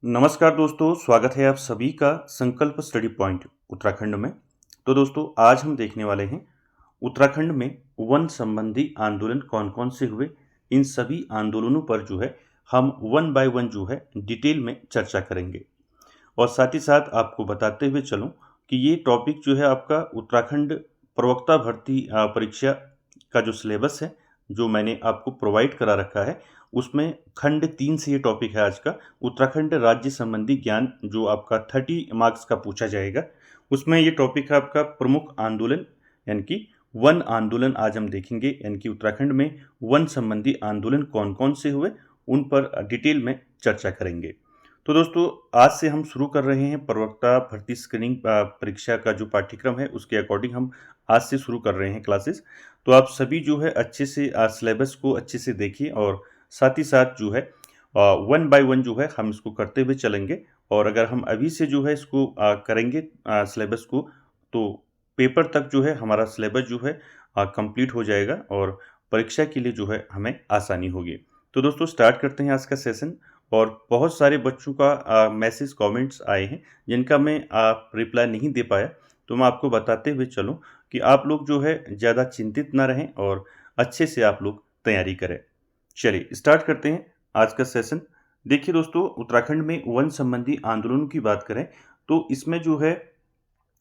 नमस्कार दोस्तों, स्वागत है आप सभी का संकल्प स्टडी पॉइंट उत्तराखंड में। तो दोस्तों, आज हम देखने वाले हैं उत्तराखंड में वन संबंधी आंदोलन कौन कौन से हुए। इन सभी आंदोलनों पर जो है हम वन बाय वन जो है डिटेल में चर्चा करेंगे। और साथ ही साथ आपको बताते हुए चलूं कि ये टॉपिक जो है आपका उत्तराखंड प्रवक्ता भर्ती परीक्षा का जो सिलेबस है, जो मैंने आपको प्रोवाइड करा रखा है, उसमें खंड 3 से ये टॉपिक है आज का उत्तराखंड राज्य संबंधी ज्ञान, जो आपका 30 मार्क्स का पूछा जाएगा। उसमें ये टॉपिक है आपका प्रमुख आंदोलन, यानी कि वन आंदोलन आज हम देखेंगे, यानी कि उत्तराखंड में वन संबंधी आंदोलन कौन कौन से हुए, उन पर डिटेल में चर्चा करेंगे। तो दोस्तों, आज से हम शुरू कर रहे हैं प्रवक्ता भर्ती स्क्रीनिंग परीक्षा का जो पाठ्यक्रम है, उसके अकॉर्डिंग हम आज से शुरू कर रहे हैं क्लासेस। तो आप सभी जो है अच्छे से सिलेबस को अच्छे से देखिए और साथ ही साथ जो है वन बाय वन जो है हम इसको करते हुए चलेंगे। और अगर हम अभी से जो है इसको करेंगे सिलेबस को, तो पेपर तक जो है हमारा सिलेबस जो है कंप्लीट हो जाएगा और परीक्षा के लिए जो है हमें आसानी होगी। तो दोस्तों, स्टार्ट करते हैं आज का सेशन। और बहुत सारे बच्चों का मैसेज कमेंट्स आए हैं जिनका मैं रिप्लाई नहीं दे पाया, तो मैं आपको बताते हुए चलूं कि आप लोग जो है ज़्यादा चिंतित ना रहें और अच्छे से आप लोग तैयारी करें। चलिए स्टार्ट करते हैं आज का सेशन। देखिए दोस्तों, उत्तराखंड में वन संबंधी आंदोलनों की बात करें तो इसमें जो है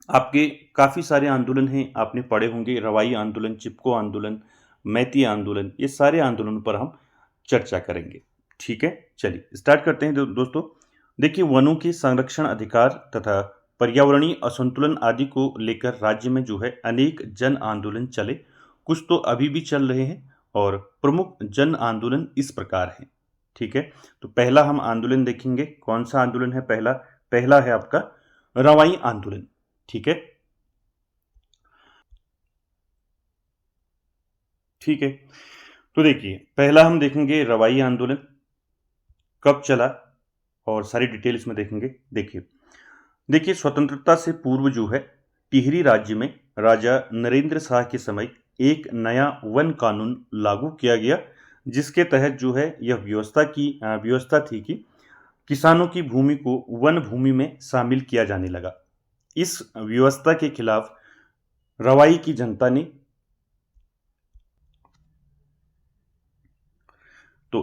आपके काफ़ी सारे आंदोलन हैं, आपने पढ़े होंगे। रवाई आंदोलन, चिपको आंदोलन, मैती आंदोलन, ये सारे आंदोलनों पर हम चर्चा करेंगे। ठीक है, चलिए स्टार्ट करते हैं दोस्तों। देखिए, वनों के संरक्षण अधिकार तथा पर्यावरणीय असंतुलन आदि को लेकर राज्य में जो है अनेक जन आंदोलन चले। कुछ तो अभी भी चल रहे हैं और प्रमुख जन आंदोलन इस प्रकार हैं। ठीक है, तो पहला हम आंदोलन देखेंगे। कौन सा आंदोलन है? पहला है आपका रवाई आंदोलन। ठीक है, ठीक है। तो देखिए, पहला हम देखेंगे रवाई आंदोलन कब चला और सारी डिटेल इसमें देखेंगे। देखिए, स्वतंत्रता से पूर्व जो है टिहरी राज्य में राजा नरेंद्र शाह के समय एक नया वन कानून लागू किया गया, जिसके तहत जो है यह व्यवस्था थी कि किसानों की भूमि को वन भूमि में शामिल किया जाने लगा। इस व्यवस्था के खिलाफ रवाई की जनता ने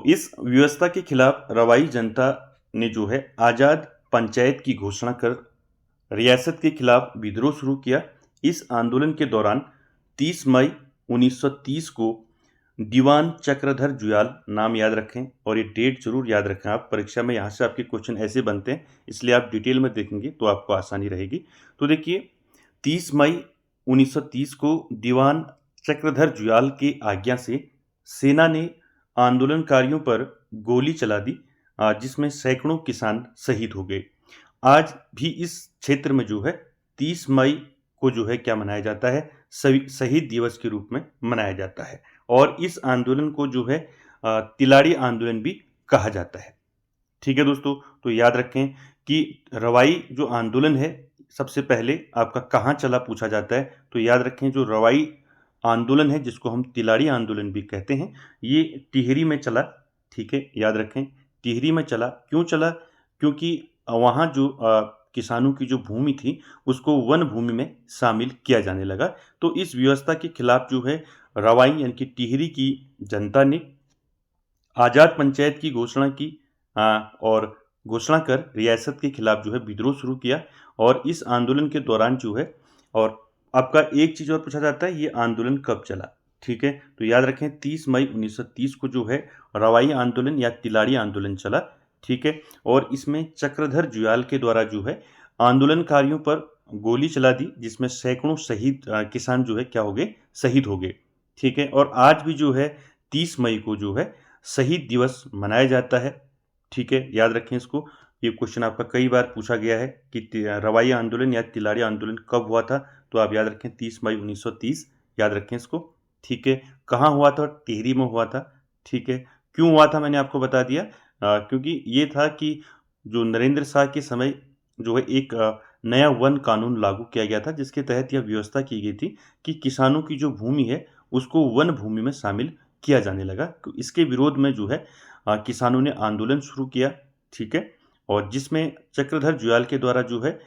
इस व्यवस्था के खिलाफ रवाई जनता ने जो है आज़ाद पंचायत की घोषणा कर रियासत के खिलाफ विद्रोह शुरू किया। इस आंदोलन के दौरान 30 मई 1930 को दीवान चक्रधर जुयाल, नाम याद रखें और ये डेट जरूर याद रखें आप, परीक्षा में यहाँ से आपके क्वेश्चन ऐसे बनते हैं, इसलिए आप डिटेल में देखेंगे तो आपको आसानी रहेगी। तो देखिए, 30 मई 1930 को दीवान चक्रधर जुयाल की आज्ञा से सेना ने आंदोलनकारियों पर गोली चला दी, जिसमें सैकड़ों किसान शहीद हो गए। आज भी इस क्षेत्र में जो है 30 मई को जो है क्या मनाया जाता है? शहीद दिवस के रूप में मनाया जाता है। और इस आंदोलन को जो है तिलाड़ी आंदोलन भी कहा जाता है। ठीक है दोस्तों, तो याद रखें कि रवाई जो आंदोलन है, सबसे पहले आपका कहाँ चला पूछा जाता है, तो याद रखें जो रवाई आंदोलन है, जिसको हम तिलाड़ी आंदोलन भी कहते हैं, ये टिहरी में चला। ठीक है, याद रखें टिहरी में चला। क्यों चला? क्योंकि वहाँ जो किसानों की जो भूमि थी उसको वन भूमि में शामिल किया जाने लगा। तो इस व्यवस्था के खिलाफ जो है रवाई यानी कि टिहरी की जनता ने आज़ाद पंचायत की घोषणा की और घोषणा कर रियासत के खिलाफ जो है विद्रोह शुरू किया। और इस आंदोलन के दौरान जो है, और आपका एक चीज़ और पूछा जाता है, ये आंदोलन कब चला? ठीक है, तो याद रखें 30 मई 1930 को जो है रवाई आंदोलन या तिलाड़ी आंदोलन चला। ठीक है, और इसमें चक्रधर जुयाल के द्वारा जो है आंदोलनकारियों पर गोली चला दी, जिसमें सैकड़ों किसान जो है क्या हो गए? शहीद हो गए। ठीक है, और आज भी जो है 30 मई को जो है शहीद दिवस मनाया जाता है। ठीक है, याद रखें इसको। ये क्वेश्चन आपका कई बार पूछा गया है कि रवाई आंदोलन या तिलाड़ी आंदोलन कब हुआ था, तो आप याद रखें 30 मई 1930, याद रखें इसको। ठीक है, कहाँ हुआ था? टिहरी में हुआ था। ठीक है, क्यों हुआ था मैंने आपको बता दिया, क्योंकि ये था कि जो नरेंद्र शाह के समय जो है एक नया वन कानून लागू किया गया था, जिसके तहत यह व्यवस्था की गई थी कि किसानों की जो भूमि है उसको वन भूमि में शामिल किया जाने लगा। तो इसके विरोध में जो है किसानों ने आंदोलन शुरू किया। ठीक है, और जिसमें चक्रधर जुयाल के द्वारा जो है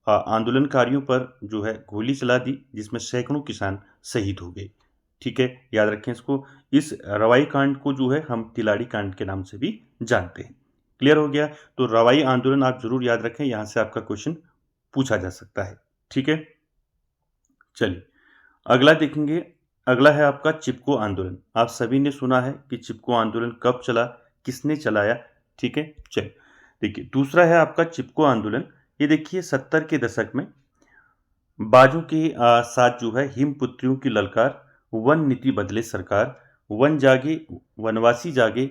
आंदोलनकारियों पर जो है गोली चला दी, जिसमें सैकड़ों किसान शहीद हो गए। ठीक है, याद रखें इसको। इस रवाई कांड को जो है हम तिलाड़ी कांड के नाम से भी जानते हैं। क्लियर हो गया? तो रवाई आंदोलन आप जरूर याद रखें, यहां से आपका क्वेश्चन पूछा जा सकता है। ठीक है, चलिए अगला देखेंगे। अगला है आपका चिपको आंदोलन। आप सभी ने सुना है कि चिपको आंदोलन कब चला, किसने चलाया। ठीक है, चलिए देखिए दूसरा है आपका चिपको आंदोलन। ये देखिए 70 के दशक में बाजू के साथ जो है हिमपुत्रियों की ललकार, वन नीति बदले सरकार, वन जागे वनवासी जागे,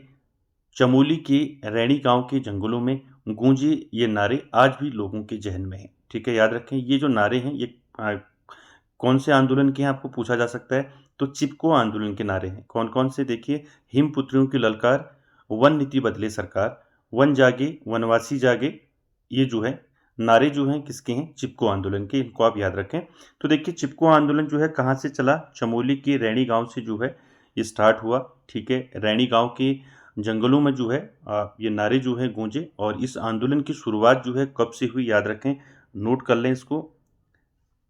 चमोली के रैणी गांव के जंगलों में गूंजे ये नारे आज भी लोगों के जहन में हैं। ठीक है, याद रखें ये जो नारे हैं ये कौन से आंदोलन के हैं आपको पूछा जा सकता है। तो चिपको आंदोलन के नारे हैं। कौन कौन से देखिए, हिमपुत्रियों की ललकार, वन नीति बदले सरकार, वन जागे वनवासी जागे, ये जो है नारे जो हैं किसके हैं, चिपको आंदोलन के। इनको आप याद रखें। तो देखिए चिपको आंदोलन जो है कहाँ से चला, चमोली के रैणी गांव से जो है ये स्टार्ट हुआ। ठीक है, रैणी गांव के जंगलों में जो है ये नारे जो है गूंजे। और इस आंदोलन की शुरुआत जो है कब से हुई, याद रखें, नोट कर लें इसको।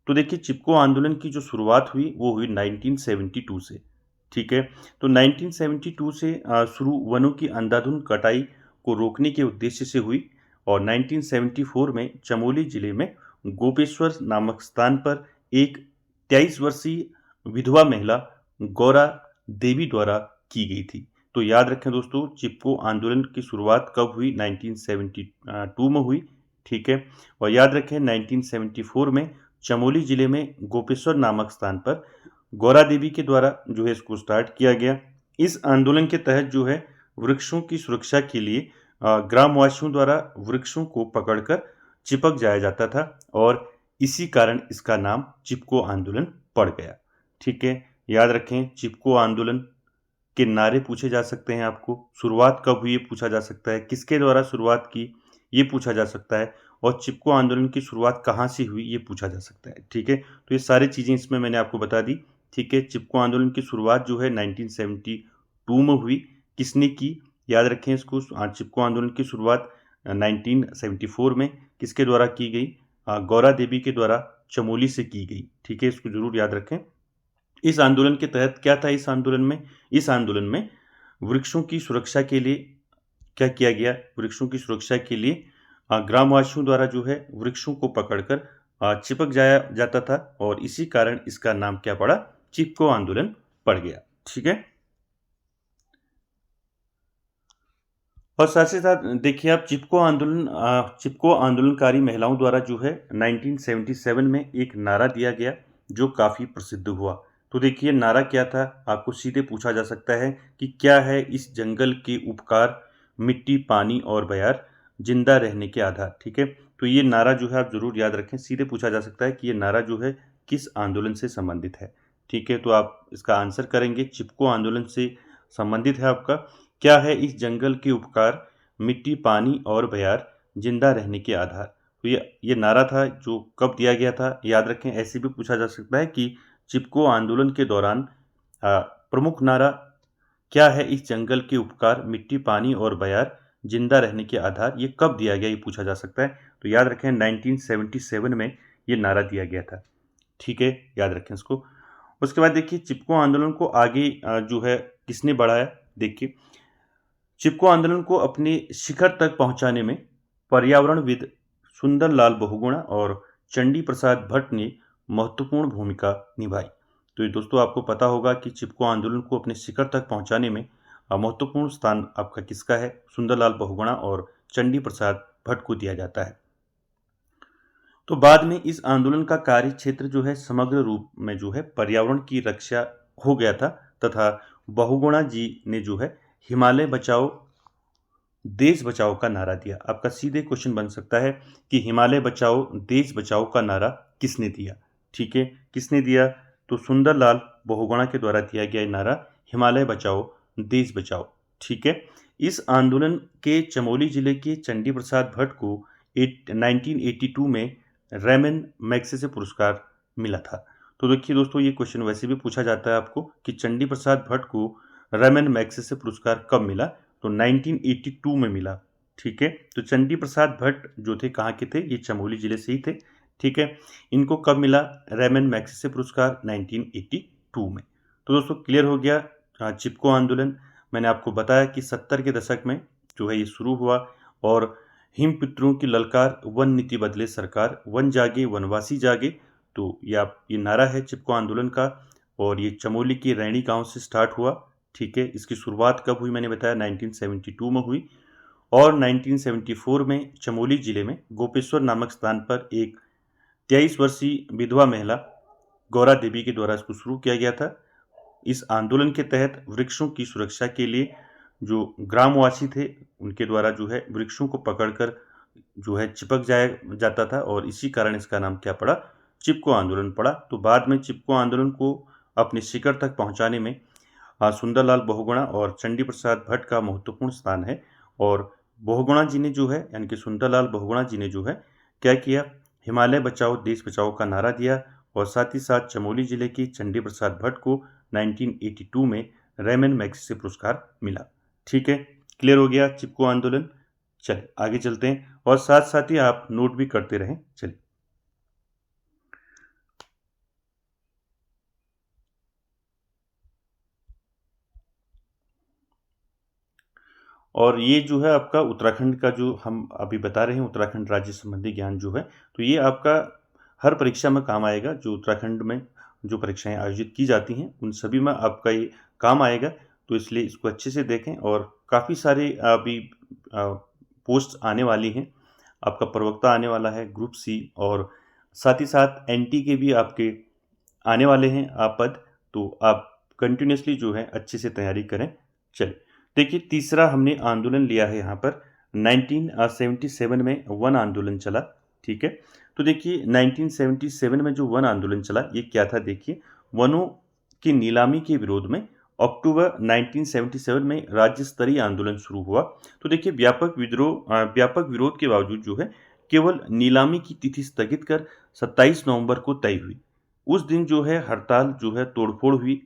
तो देखिए चिपको आंदोलन की जो शुरुआत हुई वो हुई 1972 से। ठीक है, तो 1972 से शुरू वनों की अंधाधुंध कटाई को रोकने के उद्देश्य से हुई। और 1974 में चमोली जिले में गोपेश्वर नामक स्थान पर एक 23 वर्षीय विधवा महिला गौरा देवी द्वारा की गई थी। तो याद रखें दोस्तों, चिपको आंदोलन की शुरुआत कब हुई, 1972 में हुई। ठीक है, और याद रखें 1974 में चमोली जिले में गोपेश्वर नामक स्थान पर गौरा देवी के द्वारा जो है इसको स्टार्ट किया गया। इस आंदोलन के तहत जो है वृक्षों की सुरक्षा के लिए ग्रामवासियों द्वारा वृक्षों को पकड़कर चिपक जाया जाता था और इसी कारण इसका नाम चिपको आंदोलन पड़ गया। ठीक है, याद रखें चिपको आंदोलन के नारे पूछे जा सकते हैं आपको, शुरुआत कब हुई ये पूछा जा सकता है, किसके द्वारा शुरुआत की ये पूछा जा सकता है, और चिपको आंदोलन की शुरुआत कहाँ से हुई ये पूछा जा सकता है। ठीक है, तो ये सारी चीज़ें इसमें मैंने आपको बता दी। ठीक है, चिपको आंदोलन की शुरुआत जो है 1972 में हुई, किसने की, याद रखें इसको। चिपको आंदोलन की शुरुआत 1974 में किसके द्वारा की गई, गौरा देवी के द्वारा चमोली से की गई। ठीक है, इसको जरूर याद रखें। इस आंदोलन के तहत क्या था, इस आंदोलन में वृक्षों की सुरक्षा के लिए क्या किया गया, वृक्षों की सुरक्षा के लिए ग्रामवासियों द्वारा जो है वृक्षों को पकड़कर चिपक जाया जाता था और इसी कारण इसका नाम क्या पड़ा, चिपको आंदोलन पड़ गया। ठीक है, और साथ ही साथ देखिए आप चिपको आंदोलनकारी महिलाओं द्वारा जो है 1977 में एक नारा दिया गया जो काफ़ी प्रसिद्ध हुआ। तो देखिए नारा क्या था, आपको सीधे पूछा जा सकता है कि क्या है इस जंगल के उपकार, मिट्टी पानी और बयार, जिंदा रहने के आधार। ठीक है, तो ये नारा जो है आप जरूर याद रखें, सीधे पूछा जा सकता है कि ये नारा जो है किस आंदोलन से संबंधित है। ठीक है, तो आप इसका आंसर करेंगे चिपको आंदोलन से संबंधित है आपका। क्या है इस जंगल के उपकार, मिट्टी पानी और बयार, जिंदा रहने के आधार। तो ये नारा था जो कब दिया गया था, याद रखें। ऐसे भी पूछा जा सकता है कि चिपको आंदोलन के दौरान प्रमुख नारा क्या है इस जंगल के उपकार, मिट्टी पानी और बयार, जिंदा रहने के आधार, ये कब दिया गया ये पूछा जा सकता है। तो याद रखें 1977 में ये नारा दिया गया था। ठीक है, याद रखें इसको। उसके बाद देखिए चिपको आंदोलन को आगे जो है किसने बढ़ाया। देखिए चिपको आंदोलन को अपने शिखर तक पहुंचाने में पर्यावरणविद सुंदरलाल बहुगुणा और चंडी प्रसाद भट्ट ने महत्वपूर्ण भूमिका निभाई। तो ये दोस्तों आपको पता होगा कि चिपको आंदोलन को अपने शिखर तक पहुंचाने में महत्वपूर्ण स्थान आपका किसका है, सुंदरलाल बहुगुणा और चंडी प्रसाद भट्ट को दिया जाता है। तो बाद में इस आंदोलन का कार्य क्षेत्र जो है समग्र रूप में जो है पर्यावरण की रक्षा हो गया था तथा बहुगुणा जी ने जो है हिमालय बचाओ देश बचाओ का नारा दिया। आपका सीधे क्वेश्चन बन सकता है कि हिमालय बचाओ देश बचाओ का नारा किसने दिया। ठीक है, किसने दिया, तो सुंदरलाल बहुगुणा के द्वारा दिया गया नारा हिमालय बचाओ देश बचाओ। ठीक है, इस आंदोलन के चमोली जिले के चंडी प्रसाद भट्ट को 1982 में रेमन मैग्सेसे पुरस्कार मिला था। तो देखिए दोस्तों ये क्वेश्चन वैसे भी पूछा जाता है आपको कि चंडी प्रसाद भट्ट को रेमन मैग्सेसे पुरस्कार कब मिला, तो 1982 में मिला। ठीक है। तो चंडी प्रसाद भट्ट जो थे कहाँ के थे, ये चमोली जिले से ही थे। ठीक है। इनको कब मिला रेमन मैग्सेसे पुरस्कार? 1982 में। तो दोस्तों क्लियर हो गया चिपको आंदोलन। मैंने आपको बताया कि 70 के दशक में जो है ये शुरू हुआ और हिम पितरों की ललकार, वन नीति बदले सरकार, वन जागे वनवासी जागे। तो ये नारा है चिपको आंदोलन का और ये चमोली के रैणी गांव से स्टार्ट हुआ। ठीक है। इसकी शुरुआत कब हुई मैंने बताया 1972 में हुई और 1974 में चमोली जिले में गोपेश्वर नामक स्थान पर एक 23 वर्षीय विधवा महिला गौरा देवी के द्वारा इसको शुरू किया गया था। इस आंदोलन के तहत वृक्षों की सुरक्षा के लिए जो ग्रामवासी थे उनके द्वारा जो है वृक्षों को पकड़कर जो है चिपक जाया जाता था और इसी कारण इसका नाम क्या पड़ा, चिपको आंदोलन पड़ा। तो बाद में चिपको आंदोलन को अपने शिखर तक पहुंचाने में सुंदरलाल बहुगुणा और चंडी प्रसाद भट्ट का महत्वपूर्ण स्थान है। और बहुगुणा जी ने जो है यानी कि सुंदरलाल बहुगुणा जी ने जो है क्या किया, हिमालय बचाओ देश बचाओ का नारा दिया और साथ ही साथ चमोली जिले की चंडी प्रसाद भट्ट को 1982 में रेमन मैग्सेसे पुरस्कार मिला। ठीक है। क्लियर हो गया चिपको आंदोलन। चलिए आगे चलते हैं और साथ साथ ही आप नोट भी करते रहें। चलिए और ये जो है आपका उत्तराखंड का जो हम अभी बता रहे हैं उत्तराखंड राज्य संबंधी ज्ञान जो है, तो ये आपका हर परीक्षा में काम आएगा। जो उत्तराखंड में जो परीक्षाएं आयोजित की जाती हैं उन सभी में आपका ये काम आएगा। तो इसलिए इसको अच्छे से देखें और काफ़ी सारे अभी पोस्ट आने वाली हैं। आपका प्रवक्ता आने वाला है ग्रुप सी और साथ ही साथ एनटी के भी आपके आने वाले हैं पद। तो आप कंटिन्यूसली जो है अच्छे से तैयारी करें। चलिए देखिए तीसरा हमने आंदोलन लिया है यहाँ पर 1977 में वन आंदोलन चला। ठीक है। तो देखिए 1977 में जो वन आंदोलन चला ये क्या था, देखिए वनों की नीलामी के विरोध में अक्टूबर 1977 में राज्य स्तरीय आंदोलन शुरू हुआ। तो देखिए व्यापक विरोध के बावजूद जो है केवल नीलामी की तिथि स्थगित कर 27 नवंबर को तय हुई। उस दिन जो है हड़ताल जो है तोड़फोड़ हुई।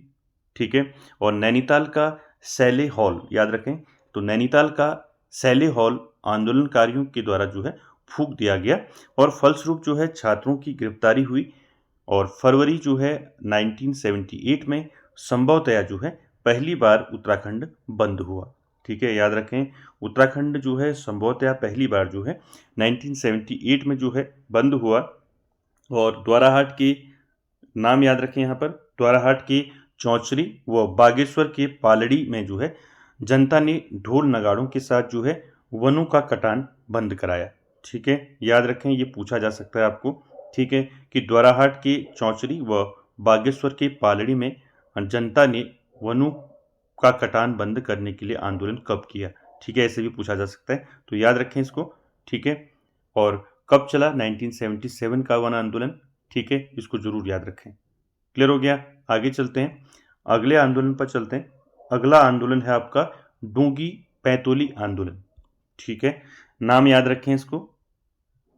ठीक है। और नैनीताल का सैले हॉल याद रखें, तो नैनीताल का सैले हॉल आंदोलनकारियों के द्वारा जो है फूंक दिया गया और फलस्वरूप जो है छात्रों की गिरफ्तारी हुई और फरवरी जो है 1978 में संभवतया जो है पहली बार उत्तराखंड बंद हुआ। ठीक है। याद रखें उत्तराखंड जो है संभवतया पहली बार जो है 1978 में जो है बंद हुआ और द्वाराहाट के नाम याद रखें यहाँ पर, द्वाराहाट के चौचरी व बागेश्वर के पालड़ी में जो है जनता ने ढोल नगाड़ों के साथ जो है वनों का कटान बंद कराया। ठीक है। याद रखें ये पूछा जा सकता है आपको। ठीक है कि द्वाराहाट के चौचरी व बागेश्वर के पालड़ी में जनता ने वनों का कटान बंद करने के लिए आंदोलन कब किया। ठीक है। ऐसे भी पूछा जा सकता है तो याद रखें इसको। ठीक है। और कब चला 1977 का वन आंदोलन। ठीक है। इसको जरूर याद रखें। क्लियर हो गया। आगे चलते हैं अगले आंदोलन पर चलते हैं। अगला आंदोलन है आपका डोंगी पैंतोली आंदोलन। ठीक है। नाम याद रखें इसको,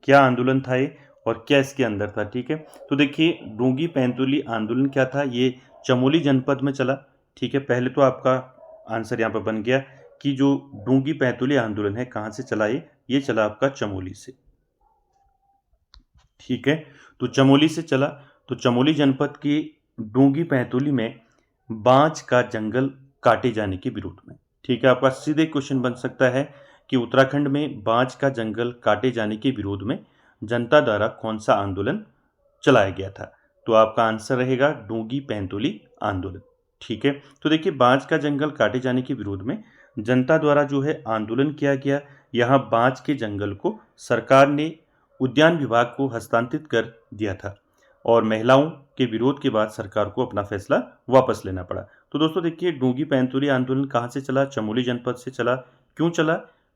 क्या आंदोलन था ये और क्या इसके अंदर था। ठीक है। तो देखिए डोंगी पैंतोली आंदोलन क्या था, ये चमोली जनपद में चला। ठीक है। पहले तो आपका आंसर यहाँ पर बन गया कि जो डोंगी पैंतोली आंदोलन है कहाँ से चला, ये चला आपका चमोली से। ठीक है। तो चमोली से चला। तो चमोली जनपद की डोंगी पैंतोली में बांज का जंगल काटे जाने के विरोध में। ठीक है। आपका सीधे क्वेश्चन बन सकता है कि उत्तराखंड में बांज का जंगल काटे जाने के विरोध में जनता द्वारा कौन सा आंदोलन चलाया गया था। तो आपका आंसर रहेगा डोंगी पैंतोली आंदोलन। ठीक है। तो देखिए बांज का जंगल काटे जाने के विरोध में जनता द्वारा जो है आंदोलन किया गया। यहाँ बांज के जंगल को सरकार ने उद्यान विभाग को हस्तांतरित कर दिया था और महिलाओं के विरोध के बाद सरकार को अपना फैसला वापस लेना पड़ा। तो दोस्तों देखिए डोंगी पैंतोली आंदोलन कहाँ से चला, चमोली जनपद से चला। क्यों चला,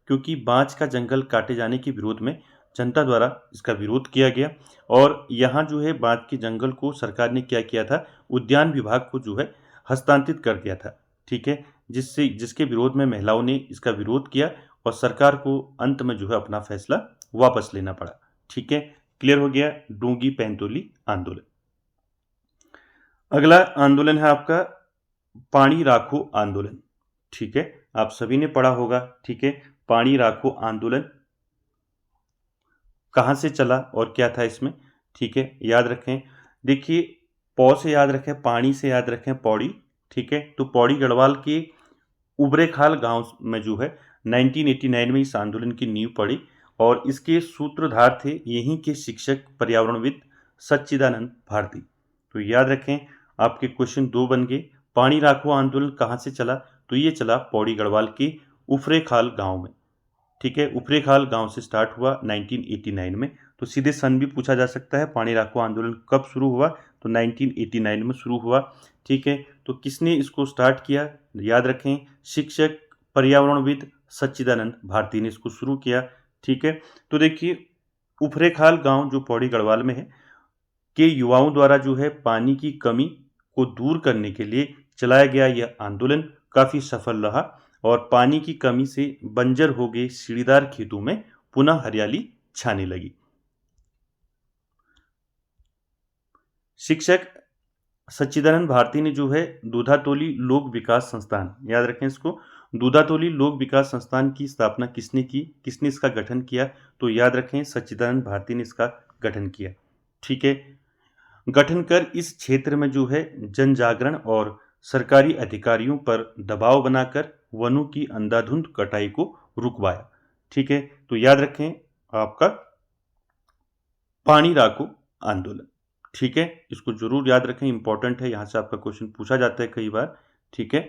क्योंकि बांज का जंगल काटे जाने के विरोध में जनता द्वारा इसका विरोध किया गया और यहाँ जो है बांज के जंगल को सरकार ने क्या किया था, उद्यान विभाग को जो है हस्तांतरित कर दिया था। ठीक है। जिसके विरोध में महिलाओं ने इसका विरोध किया और सरकार को अंत में जो है अपना फैसला वापस लेना पड़ा। ठीक है। क्लियर हो गया डोंगी पैंतोली आंदोलन। अगला आंदोलन है आपका पानी राखो आंदोलन। ठीक है। आप सभी ने पढ़ा होगा। ठीक है। पानी राखो आंदोलन कहाँ से चला और क्या था इसमें, ठीक है, याद रखें। देखिए पौ से याद रखें, पानी से याद रखें पौड़ी, ठीक है। तो पौड़ी गढ़वाल के उबरेखाल गांव में जो है 1989 में इस आंदोलन की नींव पड़ी और इसके सूत्रधार थे यहीं के शिक्षक पर्यावरणविद सच्चिदानंद भारती। तो याद रखें आपके क्वेश्चन 2 बन गए। पानी राखो आंदोलन कहाँ से चला, तो ये चला पौड़ी गढ़वाल के उफरेखाल गांव में, ठीक है। उफरेखाल गांव से स्टार्ट हुआ 1989 में। तो सीधे सन भी पूछा जा सकता है, पानी राखो आंदोलन कब शुरू हुआ, तो 1989 में शुरू हुआ, ठीक है। तो किसने इसको स्टार्ट किया, याद रखें शिक्षक पर्यावरणविद सच्चिदानंद भारती ने इसको शुरू किया, ठीक है। तो देखिए उफरेखाल गांव जो पौड़ी गढ़वाल में है के युवाओं द्वारा जो है पानी की कमी को दूर करने के लिए चलाया गया यह आंदोलन काफी सफल रहा और पानी की कमी से बंजर हो गए सीढ़ीदार खेतों में पुनः हरियाली छाने लगी। शिक्षक सच्चिदानंद भारती ने जो है दूधातोली लोक विकास संस्थान, याद रखें इसको, दूधातोली लोक विकास संस्थान की स्थापना किसने की, किसने इसका गठन किया, तो याद रखें सच्चिदानंद भारती ने इसका गठन किया, ठीक है। गठन कर इस क्षेत्र में जो है जन जागरण और सरकारी अधिकारियों पर दबाव बनाकर वनों की अंधाधुंध कटाई को रुकवाया, ठीक है। तो याद रखें आपका पानी राखो आंदोलन, ठीक है, इसको जरूर याद रखें, इंपॉर्टेंट है, यहां से आपका क्वेश्चन पूछा जाता है कई बार, ठीक है।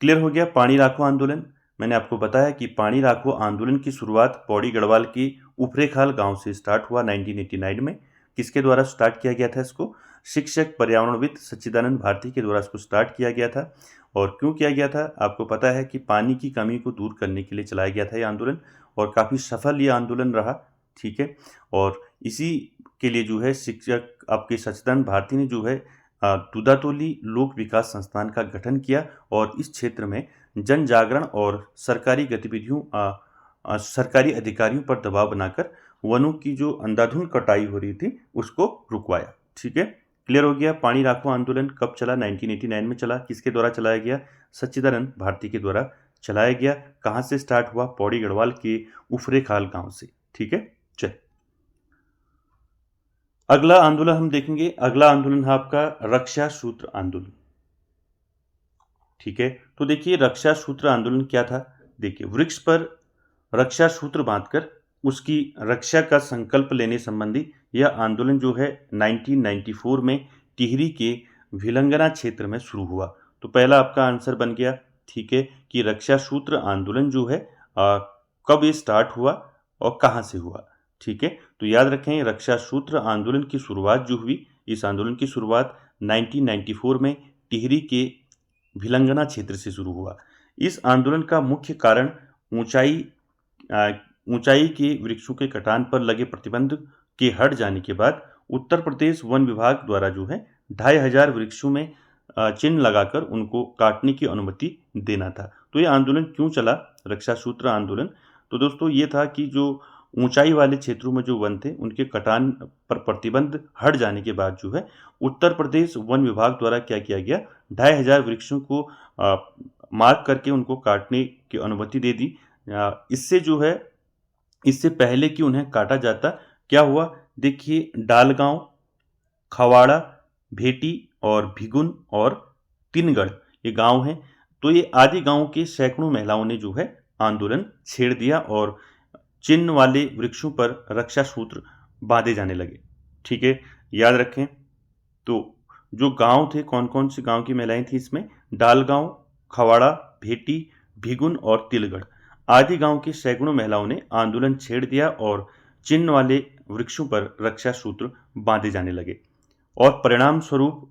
क्लियर हो गया पानी राखो आंदोलन। मैंने आपको बताया कि पानी राखो आंदोलन की शुरुआत पौड़ी गढ़वाल के उफरेखाल गांव से स्टार्ट हुआ 1989 में। किसके द्वारा स्टार्ट किया गया था इसको, शिक्षक पर्यावरणविद सच्चिदानंद भारती के द्वारा इसको स्टार्ट किया गया था। और क्यों किया गया था, आपको पता है कि पानी की कमी को दूर करने के लिए चलाया गया था ये आंदोलन और काफ़ी सफल ये आंदोलन रहा, ठीक है। और इसी के लिए जो है शिक्षक आपके सच्चिदानंद भारती ने जो है दूधातोली लोक विकास संस्थान का गठन किया और इस क्षेत्र में जन जागरण और सरकारी गतिविधियों सरकारी अधिकारियों पर दबाव बनाकर वनों की जो अंधाधुंध कटाई हो रही थी उसको रुकवाया, ठीक है। क्लियर हो गया पानी राखो आंदोलन कब चला, 1989 में चला। किसके द्वारा चलाया गया, सच्चिदानंद भारती के द्वारा चलाया गया। कहाँ से स्टार्ट हुआ, पौड़ी गढ़वाल के उफरेखाल गांव से, ठीक है। चल अगला आंदोलन हम देखेंगे, अगला आंदोलन है आपका रक्षा सूत्र आंदोलन, ठीक है। तो देखिए रक्षा सूत्र आंदोलन क्या था, देखिए वृक्ष पर रक्षा सूत्र बांधकर उसकी रक्षा का संकल्प लेने संबंधी यह आंदोलन जो है 1994 में टिहरी के भिलंगना क्षेत्र में शुरू हुआ। तो पहला आपका आंसर बन गया, ठीक है, कि रक्षा सूत्र आंदोलन जो है कब ये स्टार्ट हुआ और कहाँ से हुआ, ठीक है। तो याद रखें रक्षा सूत्र आंदोलन की शुरुआत जो हुई, इस आंदोलन की शुरुआत 1994 में टिहरी के भिलंगना क्षेत्र से शुरू हुआ। इस आंदोलन का मुख्य कारण ऊंचाई के वृक्षों के कटान पर लगे प्रतिबंध के हट जाने के बाद उत्तर प्रदेश वन विभाग द्वारा जो है 2500 वृक्षों में चिन्ह लगाकर उनको काटने की अनुमति देना था। तो ये आंदोलन क्यों चला, रक्षा सूत्र आंदोलन, तो दोस्तों ये था कि जो ऊंचाई वाले क्षेत्रों में जो वन थे उनके कटान पर प्रतिबंध हट जाने के बाद जो है उत्तर प्रदेश वन विभाग द्वारा क्या किया गया, 2500 वृक्षों को मार्क करके उनको काटने की अनुमति दे दी। इससे जो है इससे पहले कि उन्हें काटा जाता क्या हुआ, देखिए डालगांव, खवाड़ा, भेटी और भिगुन और तिनगढ़ ये गांव हैं। तो ये आदि गांव के सैकड़ों महिलाओं ने जो है आंदोलन छेड़ दिया और चिन्ह वाले वृक्षों पर रक्षा सूत्र बांधे जाने लगे, ठीक है। याद रखें तो जो गांव थे, कौन कौन से गांव की महिलाएं थी इसमें, डालगांव, खवाड़ा, भेटी, भिगुन और तिलगढ़ आदि गांव की सैकड़ों महिलाओं ने आंदोलन छेड़ दिया और चिन्ह वाले वृक्षों पर रक्षा सूत्र बांधे जाने लगे। और परिणाम स्वरूप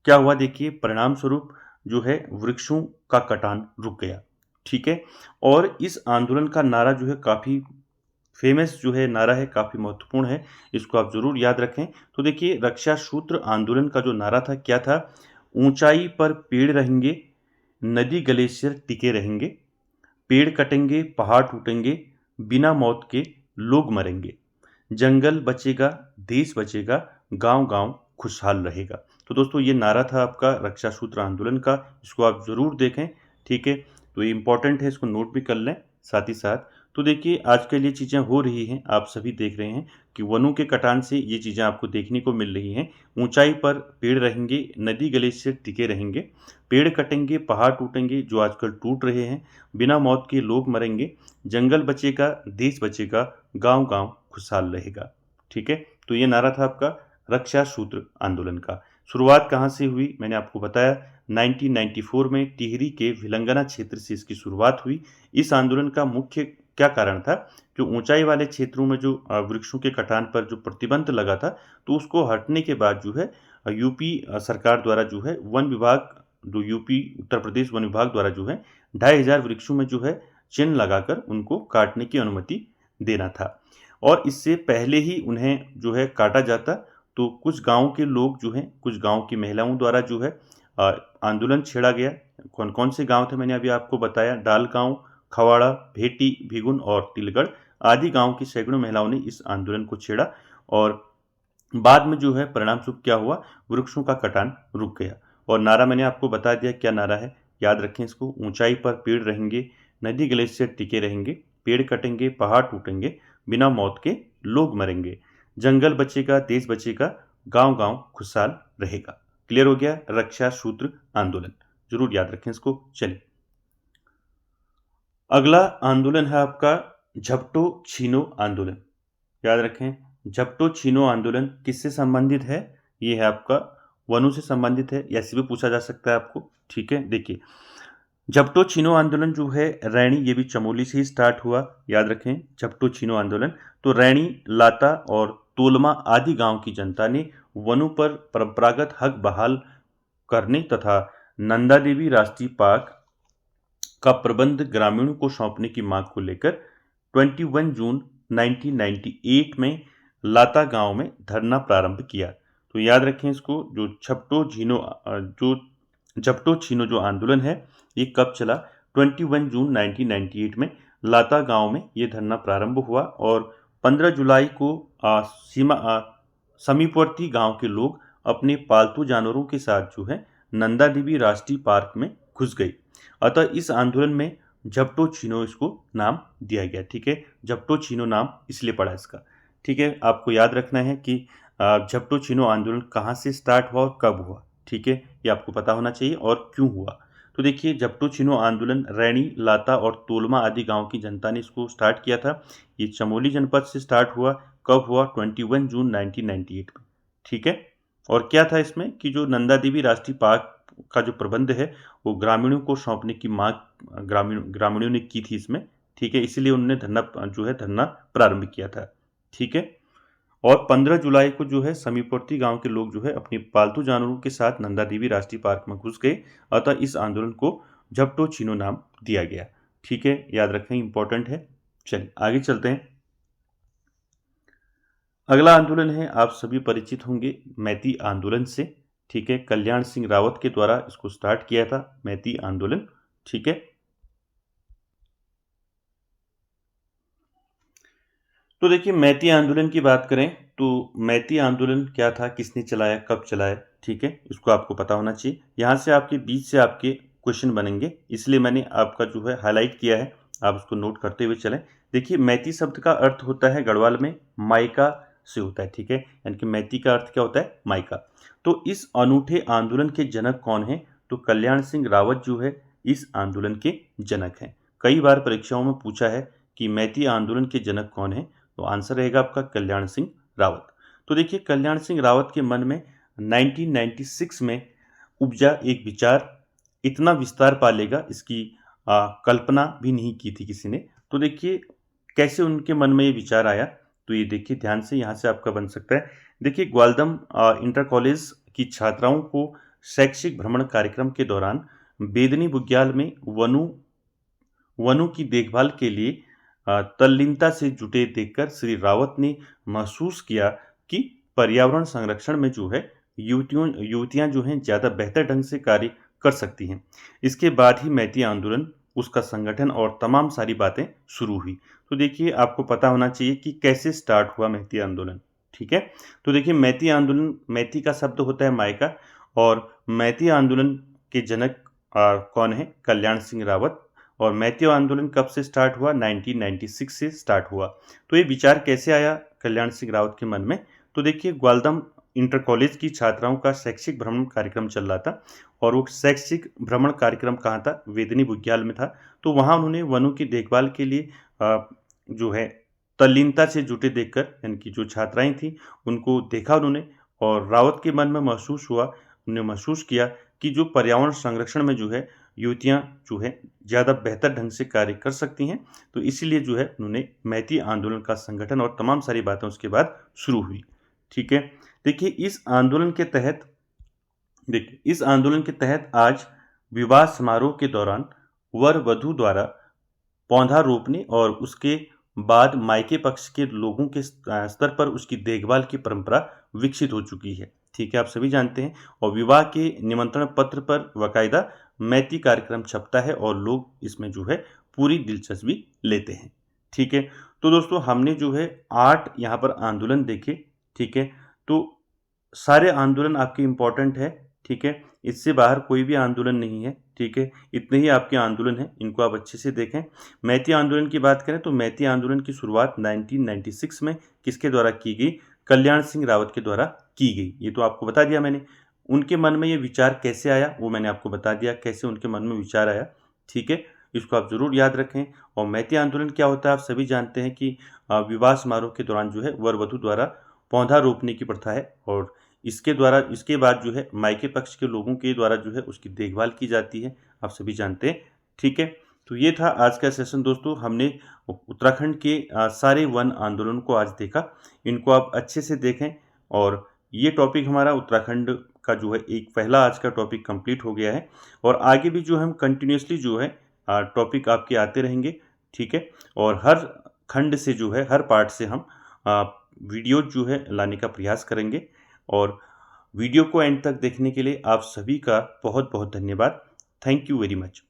क्या हुआ, देखिए परिणाम स्वरूप जो है वृक्षों का कटान रुक गया, ठीक है। और इस आंदोलन का नारा जो है काफ़ी फेमस जो है नारा है, काफ़ी महत्वपूर्ण है, इसको आप जरूर याद रखें। तो देखिए रक्षा सूत्र आंदोलन का जो नारा था क्या था, ऊंचाई पर पेड़ रहेंगे, नदी ग्लेशियर टिके रहेंगे, पेड़ कटेंगे पहाड़ टूटेंगे, बिना मौत के लोग मरेंगे, जंगल बचेगा देश बचेगा, गांव गांव खुशहाल रहेगा। तो दोस्तों ये नारा था आपका रक्षा सूत्र आंदोलन का, इसको आप जरूर देखें, ठीक है, तो ये इंपॉर्टेंट है, इसको नोट भी कर लें साथ ही साथ। तो देखिए आजकल ये चीज़ें हो रही हैं, आप सभी देख रहे हैं कि वनों के कटान से ये चीज़ें आपको देखने को मिल रही हैं। ऊंचाई पर पेड़ रहेंगे, नदी ग्लेशियर टिके रहेंगे, पेड़ कटेंगे, पहाड़ टूटेंगे जो आजकल टूट रहे हैं, बिना मौत के लोग मरेंगे, जंगल बचेगा, देश बचेगा, गांव-गांव खुशहाल रहेगा। ठीक है, तो ये नारा था आपका रक्षा सूत्र आंदोलन का। शुरुआत कहाँ से हुई मैंने आपको बताया, 1994 में टिहरी के भिलंगना क्षेत्र से इसकी शुरुआत हुई। इस आंदोलन का मुख्य क्या कारण था, जो ऊंचाई वाले क्षेत्रों में जो वृक्षों के कटान पर जो प्रतिबंध लगा था, तो उसको हटने के बाद जो है यूपी सरकार द्वारा जो है वन विभाग, जो यूपी उत्तर प्रदेश वन विभाग द्वारा जो है 2500 वृक्षों में जो है चिन्ह लगाकर उनको काटने की अनुमति देना था। और इससे पहले ही उन्हें जो है काटा जाता, तो कुछ गाँव के लोग जो हैं, कुछ गाँव की महिलाओं द्वारा जो है आंदोलन छेड़ा गया। कौन कौन से गांव थे मैंने अभी आपको बताया, डाल गांव, खवाड़ा, भेटी, भिगुन और तिलगढ़ आदि गांव की सैकड़ों महिलाओं ने इस आंदोलन को छेड़ा। और बाद में जो है परिणाम स्वरूप क्या हुआ, वृक्षों का कटान रुक गया। और नारा मैंने आपको बता दिया क्या नारा है, याद रखें इसको, ऊंचाई पर पेड़ रहेंगे, नदी ग्लेशियर टिके रहेंगे, पेड़ कटेंगे, पहाड़ टूटेंगे, बिना मौत के लोग मरेंगे, जंगल बचेगा, देश बचेगा, गांव गांव खुशहाल रहेगा। क्लियर हो गया, रक्षा सूत्र आंदोलन, जरूर याद रखें इसको। चलिए अगला आंदोलन है आपका झपटो छीनो आंदोलन। याद रखें, झपटो छीनो आंदोलन किससे संबंधित है, ये है आपका वनों से संबंधित है, ऐसे भी पूछा जा सकता है आपको। ठीक है, देखिए झपटो छीनो आंदोलन जो है रैणी, ये भी चमोली से ही स्टार्ट हुआ। याद रखें झपटो छीनो आंदोलन, तो रैणी, लाता और तोलमा आदि गांव की जनता ने वनों पर परंपरागत हक बहाल करने तथा नंदा देवी राष्ट्रीय पार्क का प्रबंध ग्रामीणों को सौंपने की मांग को लेकर 21 जून 1998 में लाता गांव में धरना प्रारंभ किया। तो याद रखें इसको, जो झपटो छीनो जो आंदोलन है ये कब चला, 21 जून 1998 में लाता गांव में ये धरना प्रारंभ हुआ और 15 जुलाई को समीपवर्ती गांव के लोग अपने पालतू जानवरों के साथ जो है नंदा देवी राष्ट्रीय पार्क में घुस गए। अतः इस आंदोलन में झपटो छीनो इसको नाम दिया गया। ठीक है, झपटो छीनो नाम इसलिए पड़ा इसका। ठीक है, आपको याद रखना है कि झपटो छीनो आंदोलन कहाँ से स्टार्ट हुआ और कब हुआ। ठीक है, ये आपको पता होना चाहिए और क्यों हुआ। तो देखिए झपटो छीनो आंदोलन रैणी, लाता और तोलमा आदि गांव की जनता ने इसको स्टार्ट किया था। ये चमोली जनपद से स्टार्ट हुआ। कब हुआ, 21 जून 1998 में। ठीक है, और क्या था इसमें कि जो नंदा देवी राष्ट्रीय पार्क का जो प्रबंध है वो ग्रामीणों को सौंपने की मांग ग्रामीणों ने की थी इसमें। ठीक है, इसलिए उन्होंने धरना प्रारंभ किया था। ठीक है, और 15 जुलाई को जो है समीपवर्ती गांव के लोग जो है अपनी पालतू जानवरों के साथ नंदा देवी राष्ट्रीय पार्क में घुस गए। अतः इस आंदोलन को झपटो छीनो नाम दिया गया। ठीक है, याद रखें, इंपॉर्टेंट है। चलिए आगे चलते हैं। अगला आंदोलन है, आप सभी परिचित होंगे मैती आंदोलन से। ठीक है, कल्याण सिंह रावत के द्वारा इसको स्टार्ट किया था मैती आंदोलन। ठीक है, तो देखिए मैती आंदोलन की बात करें तो मैती आंदोलन क्या था, किसने चलाया, कब चलाया। ठीक है, इसको आपको पता होना चाहिए। यहाँ से आपके बीच से आपके क्वेश्चन बनेंगे, इसलिए मैंने आपका जो है हाईलाइट किया है, आप उसको नोट करते हुए चलें। देखिए मैती शब्द का अर्थ होता है गढ़वाल में मायका से होता है। ठीक है, यानी कि मैती का अर्थ क्या होता है, मायका। तो इस अनूठे आंदोलन के जनक कौन है, तो कल्याण सिंह रावत जो है इस आंदोलन के जनक हैं। कई बार परीक्षाओं में पूछा है कि मैती आंदोलन के जनक कौन है, तो आंसर रहेगा आपका कल्याण सिंह रावत। तो देखिए कल्याण सिंह रावत के मन में 1996 में उपजा एक विचार इतना विस्तार पा लेगा, इसकी कल्पना भी नहीं की थी किसी ने। तो देखिए कैसे उनके मन में ये विचार आया, तो ये देखिए ध्यान से, यहाँ से आपका बन सकता है। देखिए ग्वालदम इंटर कॉलेज की छात्राओं को शैक्षिक भ्रमण कार्यक्रम के दौरान बेदनी बुग्याल में वनों की देखभाल के लिए तल्लीनता से जुटे देखकर श्री रावत ने महसूस किया कि पर्यावरण संरक्षण में जो है युवतियां जो हैं ज़्यादा बेहतर ढंग से कार्य कर सकती हैं। इसके बाद ही मैती आंदोलन, उसका संगठन और तमाम सारी बातें शुरू हुई। तो देखिए आपको पता होना चाहिए कि कैसे स्टार्ट हुआ मैती आंदोलन। ठीक है, तो देखिए मैती आंदोलन, मैती का शब्द होता है मायका, और मैती आंदोलन के जनक कौन है? कल्याण सिंह रावत। और मैती आंदोलन कब से स्टार्ट हुआ? 1996 से स्टार्ट हुआ। तो ये विचार कैसे आया कल्याण सिंह रावत के मन में? तो देखिए, ग्वालदम इंटर कॉलेज की छात्राओं का शैक्षिक भ्रमण कार्यक्रम चल रहा था, और वो शैक्षिक भ्रमण कार्यक्रम कहाँ था? वेदनी बुग्याल में था। तो वहाँ उन्होंने वनों की देखभाल के लिए जो है तल्लीनता से जुटे देखकर, यानी कि जो छात्राएं थी उनको देखा उन्होंने, और रावत के मन में महसूस हुआ, उन्हें महसूस किया कि जो पर्यावरण संरक्षण में जो है युवतियाँ जो है ज़्यादा बेहतर ढंग से कार्य कर सकती हैं। तो इसीलिए जो है उन्होंने मैती आंदोलन का संगठन और तमाम सारी बातें उसके बाद शुरू हुई। ठीक है। देखिए, इस आंदोलन के तहत आज विवाह समारोह के दौरान वर वधु द्वारा पौधा रोपने और उसके बाद मायके पक्ष के लोगों के स्तर पर उसकी देखभाल की परंपरा विकसित हो चुकी है। ठीक है, आप सभी जानते हैं। और विवाह के निमंत्रण पत्र पर बाकायदा मैती कार्यक्रम छपता है और लोग इसमें जो है पूरी दिलचस्पी लेते हैं। ठीक है। तो दोस्तों, हमने जो है 8 यहाँ पर आंदोलन देखे। ठीक है। तो सारे आंदोलन आपके इम्पोर्टेंट है। ठीक है। इससे बाहर कोई भी आंदोलन नहीं है। ठीक है। इतने ही आपके आंदोलन हैं, इनको आप अच्छे से देखें। मैती आंदोलन की बात करें तो मैती आंदोलन की शुरुआत 1996 में किसके द्वारा की गई? कल्याण सिंह रावत के द्वारा की गई। ये तो आपको बता दिया मैंने। उनके मन में ये विचार कैसे आया वो मैंने आपको बता दिया, कैसे उनके मन में विचार आया। ठीक है। इसको आप ज़रूर याद रखें। और मैती आंदोलन क्या होता है? आप सभी जानते हैं कि विवाह समारोह के दौरान जो है वर वधु द्वारा पौधा रोपने की प्रथा है, और इसके बाद जो है मायके पक्ष के लोगों के द्वारा जो है उसकी देखभाल की जाती है। आप सभी जानते हैं। ठीक है। तो ये था आज का सेशन दोस्तों। हमने उत्तराखंड के सारे वन आंदोलन को आज देखा। इनको आप अच्छे से देखें। और ये टॉपिक हमारा उत्तराखंड का जो है एक पहला आज का टॉपिक कंप्लीट हो गया है। और आगे भी जो हम कंटिन्यूसली जो है टॉपिक आपके आते रहेंगे। ठीक है। और हर खंड से जो है, हर पार्ट से हम वीडियो जो है लाने का प्रयास करेंगे। और वीडियो को एंड तक देखने के लिए आप सभी का बहुत बहुत धन्यवाद। Thank you very much.